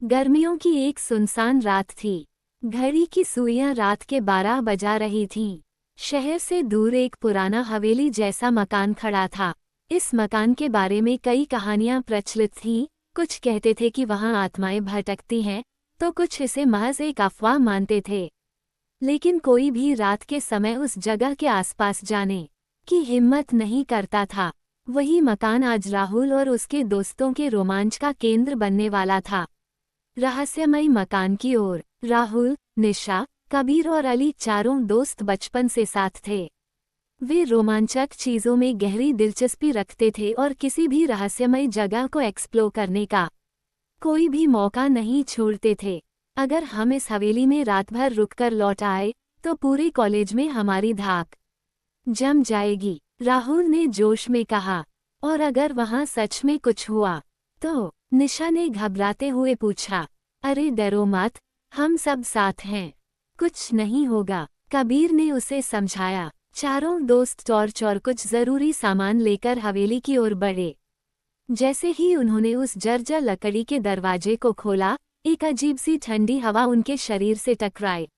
गर्मियों की एक सुनसान रात थी। घड़ी की सुइयां रात के 12 बजा रही थीं। शहर से दूर एक पुराना हवेली जैसा मकान खड़ा था। इस मकान के बारे में कई कहानियां प्रचलित थीं। कुछ कहते थे कि वहां आत्माएं भटकती हैं, तो कुछ इसे महज एक अफवाह मानते थे। लेकिन कोई भी रात के समय उस जगह के आसपास जाने की हिम्मत नहीं करता था। वही मकान आज राहुल और उसके दोस्तों के रोमांच का केंद्र बनने वाला था। रहस्यमयी मकान की ओर राहुल, निशा, कबीर और अली चारों दोस्त बचपन से साथ थे। वे रोमांचक चीजों में गहरी दिलचस्पी रखते थे और किसी भी रहस्यमयी जगह को एक्सप्लोर करने का कोई भी मौका नहीं छोड़ते थे। अगर हम इस हवेली में रात भर रुककर लौट आए तो पूरे कॉलेज में हमारी धाक जम जाएगी, राहुल ने जोश में कहा। और अगर वहां सच में कुछ हुआ तो? निशा ने घबराते हुए पूछा। अरे डरो मत, हम सब साथ हैं, कुछ नहीं होगा, कबीर ने उसे समझाया। चारों दोस्त टॉर्च और कुछ जरूरी सामान लेकर हवेली की ओर बढ़े। जैसे ही उन्होंने उस जर्जर लकड़ी के दरवाजे को खोला, एक अजीब सी ठंडी हवा उनके शरीर से टकराई।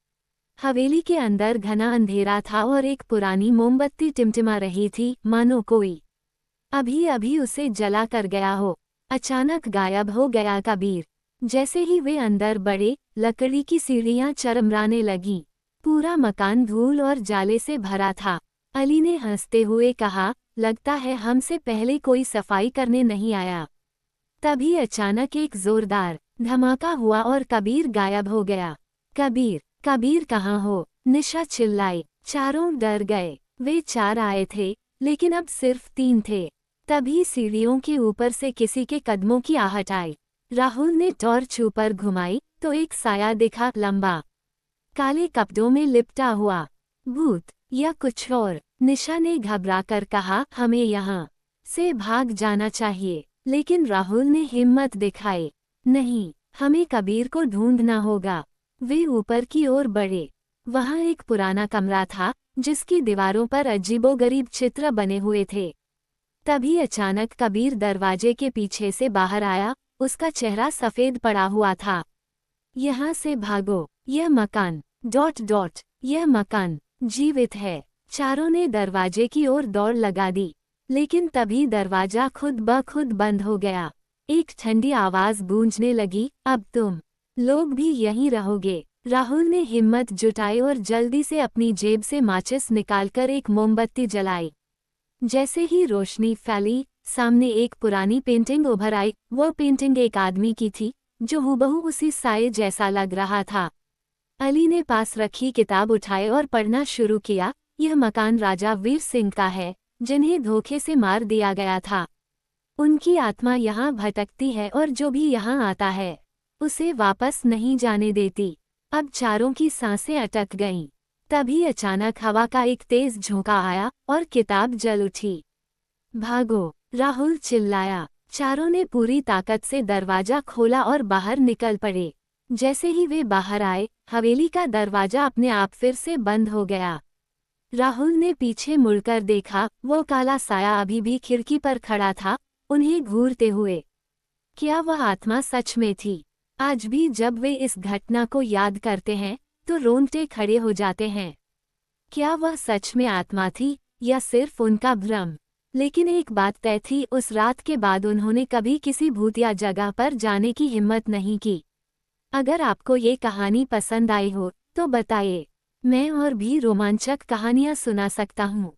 हवेली के अंदर घना अंधेरा था और एक पुरानी मोमबत्ती टिमटिमा रही थी, मानो कोई अभी अभी उसे जला कर गया हो। अचानक गायब हो गया कबीर। जैसे ही वे अंदर बढ़े, लकड़ी की सीढ़ियां चरमराने लगीं। पूरा मकान धूल और जाले से भरा था। अली ने हंसते हुए कहा, लगता है हमसे पहले कोई सफाई करने नहीं आया। तभी अचानक एक जोरदार धमाका हुआ और कबीर गायब हो गया। कबीर, कबीर कहाँ हो? निशा चिल्लाई। चारों डर गए। वे 4 आए थे, लेकिन अब सिर्फ 3 थे। तभी सीढ़ियों के ऊपर से किसी के कदमों की आहट आई। राहुल ने टॉर्च ऊपर घुमाई तो एक साया दिखा, लंबा, काले कपड़ों में लिपटा हुआ। भूत या कुछ और? निशा ने घबराकर कहा, हमें यहाँ से भाग जाना चाहिए। लेकिन राहुल ने हिम्मत दिखाई। नहीं, हमें कबीर को ढूंढना होगा। वे ऊपर की ओर बढ़े। वहाँ एक पुराना कमरा था, जिसकी दीवारों पर अजीबोगरीब चित्र बने हुए थे। तभी अचानक कबीर दरवाजे के पीछे से बाहर आया। उसका चेहरा सफेद पड़ा हुआ था। यहाँ से भागो, यह मकान ... यह मकान जीवित है। चारों ने दरवाजे की ओर दौड़ लगा दी, लेकिन तभी दरवाजा खुद ब खुद बंद हो गया। एक ठंडी आवाज गूंजने लगी, अब तुम लोग भी यहीं रहोगे। राहुल ने हिम्मत जुटाई और जल्दी से अपनी जेब से माचिस निकालकर एक मोमबत्ती जलाई। जैसे ही रोशनी फैली, सामने एक पुरानी पेंटिंग उभर आई। वो पेंटिंग एक आदमी की थी, जो हूबहू उसी साये जैसा लग रहा था। अली ने पास रखी किताब उठाई और पढ़ना शुरू किया। यह मकान राजा वीर सिंह का है, जिन्हें धोखे से मार दिया गया था। उनकी आत्मा यहाँ भटकती है और जो भी यहाँ आता है, उसे वापस नहीं जाने देती। अब चारों की सांसें अटक गईं। तभी अचानक हवा का एक तेज झोंका आया और किताब जल उठी। भागो, राहुल चिल्लाया। चारों ने पूरी ताकत से दरवाजा खोला और बाहर निकल पड़े। जैसे ही वे बाहर आए, हवेली का दरवाजा अपने आप फिर से बंद हो गया। राहुल ने पीछे मुड़कर देखा, वो काला साया अभी भी खिड़की पर खड़ा था, उन्हें घूरते हुए। क्या वह आत्मा सच में थी? आज भी जब वे इस घटना को याद करते हैं, तो रोंगटे खड़े हो जाते हैं। क्या वह सच में आत्मा थी, या सिर्फ उनका भ्रम? लेकिन एक बात तय थी, उस रात के बाद उन्होंने कभी किसी भूतिया जगह पर जाने की हिम्मत नहीं की। अगर आपको ये कहानी पसंद आई हो, तो बताइए। मैं और भी रोमांचक कहानियाँ सुना सकता हूँ।